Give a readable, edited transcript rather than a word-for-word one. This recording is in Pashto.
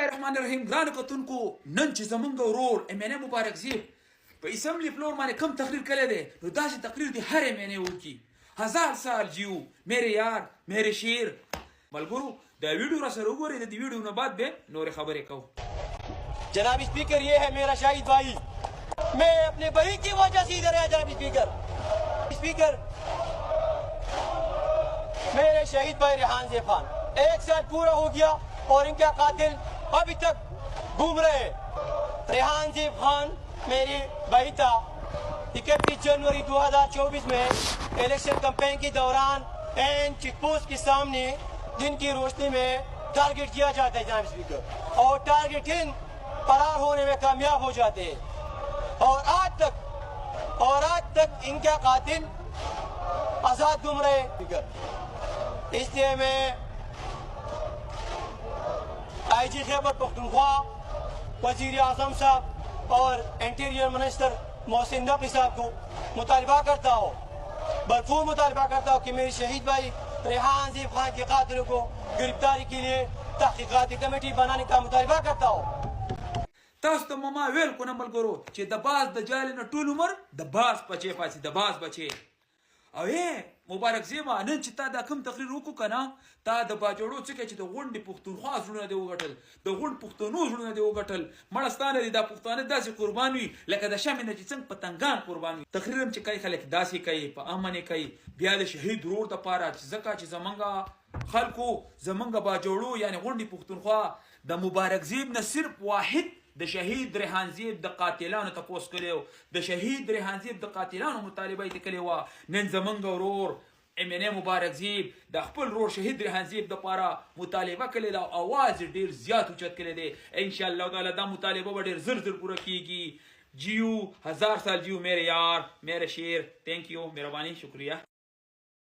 الرحمن الرحیم. ګرانو کتونکو، نن چې زمونږ ورور MNA مبارک زیب په اسمبلی فلور باندې کم تقریر کړی دی، نو داسې تقریر دی هر MNA وکړي. 1000 سال جیو میرے یار میرے شیر. ملګرو دا ویډیو را سره وګورئ، د دې ویډیو نه بعد به نورې خبرې کوو. جناب اسپیکر، یہ ہے میرا شاہد بھائی. میں اپنے بھائی کی وجہ سے ادھر ہے جناب اسپیکر. اسپیکر، میرے شہید بھائی ریحان زیب خان 1 سال پورا ہو گیا اور ان کا قاتل ابھی تک گھوم رہے ہیں. ریحان زیب خان میری بھائی تھا. 31 جنوری 2024 میں الیکشن کمپین کے دوران چیک پوسٹ کے سامنے دن کی روشنی میں ٹارگٹ کیا جاتا ہے جناب اسپیکر، اور ٹارگٹ فرار ہونے میں کامیاب ہو جاتے ہیں. اور آج تک ان کا قاتل آزاد گھوم رہے ہیں. اس لیے میں IG خیبر پختونخوا، وزیر اعظم صاحب اور انٹیریئر منسٹر محسن نقوی صاحب کو مطالبہ کرتا ہوں، بھرپور مطالبہ کرتا ہوں کہ میرے شہید بھائی ریحان زیب خان کے قاتلوں کو گرفتاری کے لیے تحقیقاتی کمیٹی بنانے کا مطالبہ کرتا ہوں. تاسو ته مما ویل کو نه ملګرو چې د باز د جال نه ټول عمر د باز بچی پاتې، د باز بچی. او مبارک زیبا، نن چې تا دا کوم تقریر وکړو که نه، تا د باجوړو څه کوي چې د غونډې پښتونخوا زړونه دې وګټل، د غونډ پښتنو زړونه دې وګټل. مړه ستا نه دي دا پښتانه داسې قربان وي لکه د شمع نه چې څنګه پتنګان قربان وي. تقریر هم چې کوي خلک داسې کوي، په امن یې کوي. بیا د شهید ورور دپاره ځکه چې زمونږ خلکو، زمونږ باجوړو یعنې غونډې پښتونخوا د مبارک زیب نه صرف واحد د شهید ریحان زیب د قاتلانو تپوس کړی و، د شهید ریحان زیب د قاتلانو مطالبه یې کړې وه. نن زمونږ ورور MNA مبارک زیب د خپل ورور شهید ریحان زیب دپاره مطالبه کړې ده او اواز یې ډېر زیات اوچت کړی دی. انشاءالله تعالی دا مطالبه به ډېر زر پوره کیږي. جیو 1000 سال جیو میرے یار میرے شیر. تھینک یو، مہربانی، شکریہ.